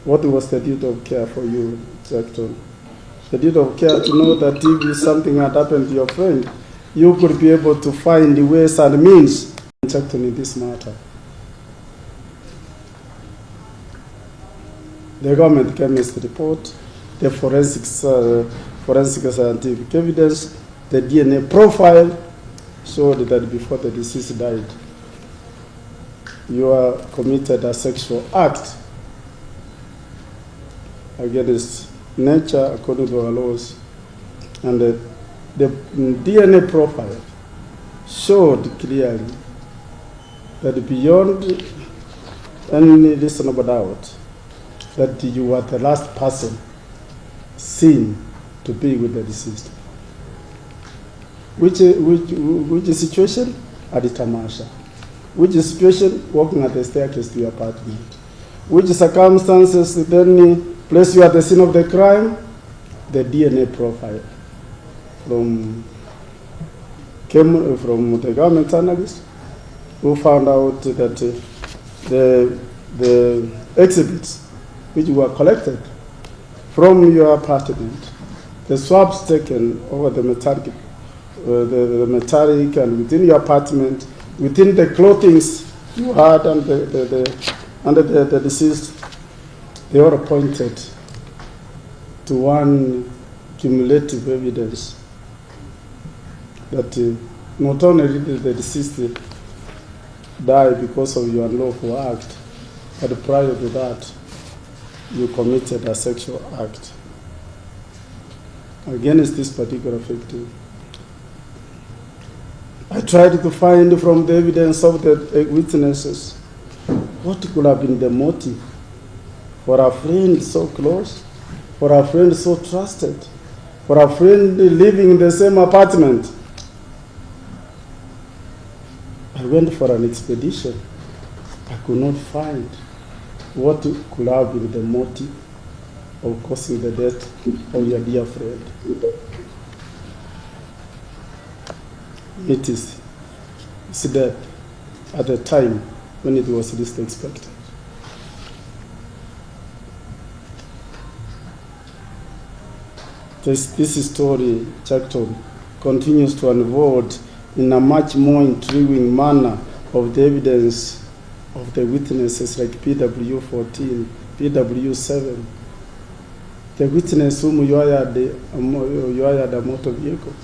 What was the duty of care for you, Jackson? The duty of care to know that if something had happened to your friend, you could be able to find the ways and means Jackson in this matter. The government chemist report, the forensic scientific evidence, the DNA profile showed that before the deceased died, you are committed a sexual act against nature according to our laws. And the DNA profile showed clearly that beyond any reasonable doubt, that you were the last person seen to be with the deceased. Which situation? At the tamasha. Which situation? Walking at the staircase to your apartment. Which circumstances then place you at the scene of the crime? The DNA profile came from the government analyst who found out that the exhibits which were collected from your apartment, the swabs taken over the metallic and within your apartment, within the clothing you had and the deceased, they all pointed to one cumulative evidence that not only did the deceased die because of your unlawful act, but prior to that, you committed a sexual act against this particular victim. I tried to find from the evidence of the witnesses what could have been the motive for a friend so close, for a friend so trusted, for a friend living in the same apartment. I went for an expedition. I could not find what could have been the motive of causing the death of your dear friend. It is death at the time when it was least expected. This story, Jackson, continues to unfold in a much more intriguing manner of the evidence of the witnesses like PW14, PW7. The witness whom you hired a motor vehicle.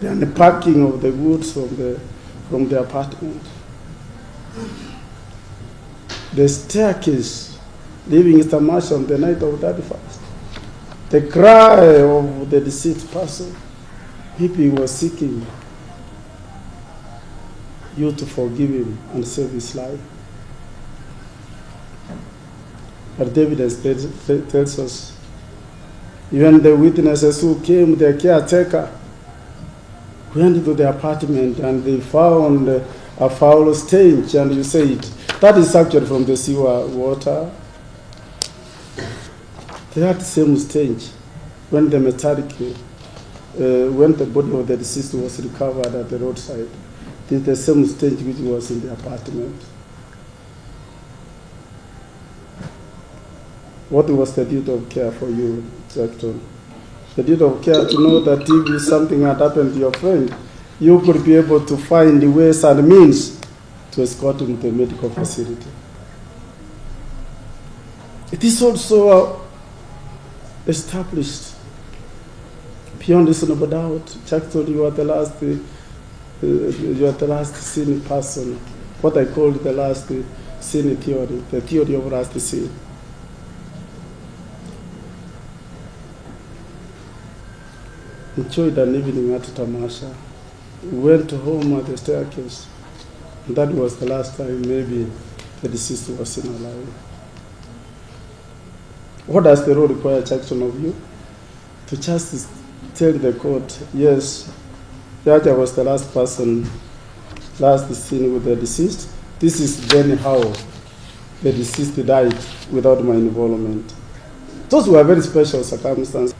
The unpacking of the goods from the apartment. The staircase leaving Mr. Marshall on the night of that fast. The cry of the deceased person. He was seeking you to forgive him and save his life. But the evidence tells us, even the witnesses who came, the caretaker, went to the apartment and they found a foul stench, and you said, that is actually from the sewer water. They had the same stench when the body of the deceased was recovered at the roadside. It is the same stench which was in the apartment. What was the duty of care for you, Jackson? The duty of care to know that if something had happened to your friend, you could be able to find the ways and means to escort him to a medical facility. It is also established beyond reasonable doubt. Jackson, you are the last seen person. What I call the last seen theory, the theory of last seen. Enjoyed an evening at Tamasha. We went home at the staircase. And that was the last time maybe the deceased was seen alive. What does the law require, Jackson, of you? To just tell the court, yes, that I was the last person, last seen with the deceased. This is then how the deceased died without my involvement. Those were very special circumstances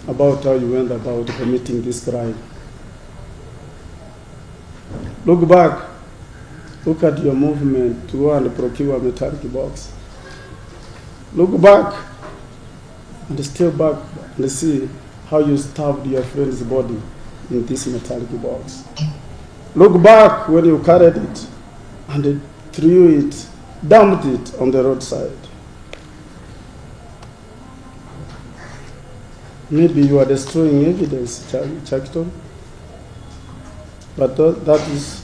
about how you went about committing this crime. Look back Look at your movement to go and procure a metallic box. Look back and still back and see how you stabbed your friend's body in this metallic box. Look back when you carried it and threw it, dumped it on the roadside. Maybe you are destroying evidence, Jackson, but that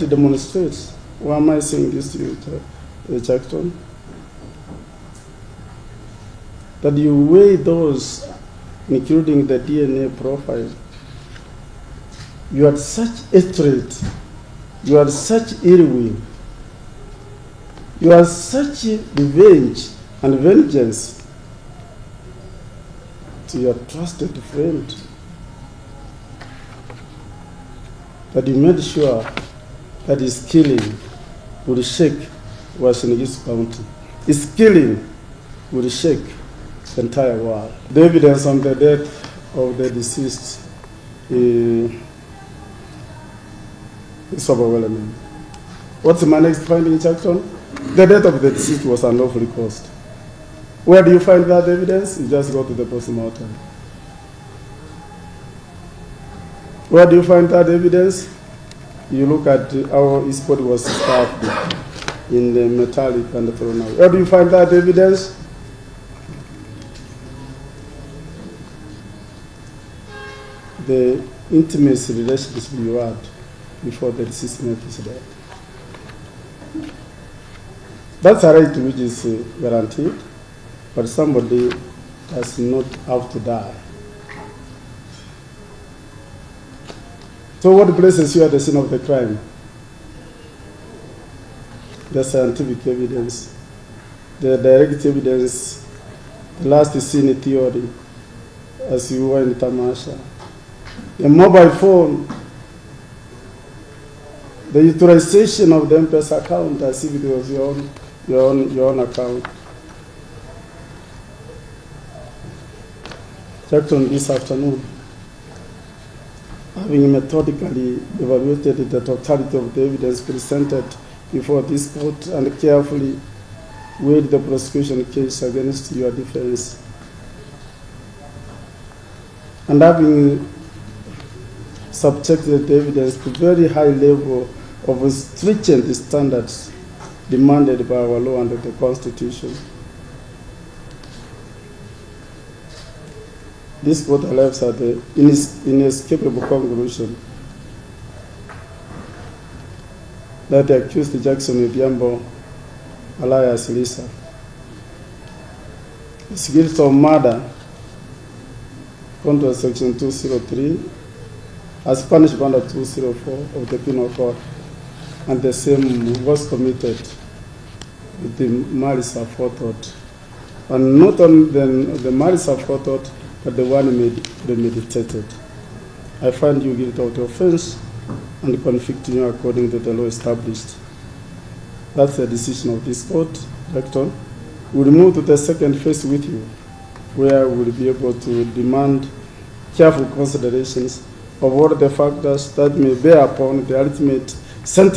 demonstrates. Why am I saying this to you, Jackson? That you weigh those, including the DNA profile. You had such hatred, you had such ill will, you had such revenge and vengeance to your trusted friend that you made sure that his killing would shake Washington County. His killing would shake the entire world. The evidence on the death of the deceased is overwhelming. What's my next finding, Jackson? The death of the deceased was unlawfully caused. Where do you find that evidence? You just go to the postmortem. Where do you find that evidence? You look at how his body was stabbed in the metallic and thrown out. Where do you find that evidence? The intimate relationship you had before the deceased met his death. That's a right which is guaranteed, but somebody does not have to die. So what places you at the scene of the crime? The scientific evidence, the direct evidence, the last scene theory, as you were in Tamasha, the mobile phone, the utilization of the Mpesa account as if it was your own account. Jackson, this afternoon, having methodically evaluated the totality of the evidence presented before this court and carefully weighed the prosecution case against your defense, and having subjected the evidence to very high level of stringent standards demanded by our law and the Constitution, this court arrives at the inescapable conclusion that the accused Jackson Odhiambo, alias Lisa, is guilty of murder under Section 203 as punished under 204 of the Penal Code, and the same was committed with the malice aforethought, and not only the malice aforethought, but the one premeditated. I find you guilty of the offense and convict you according to the law established. That's the decision of this court, Rector. We'll move to the second phase with you, where we'll be able to demand careful considerations of all the factors that may bear upon the ultimate sentence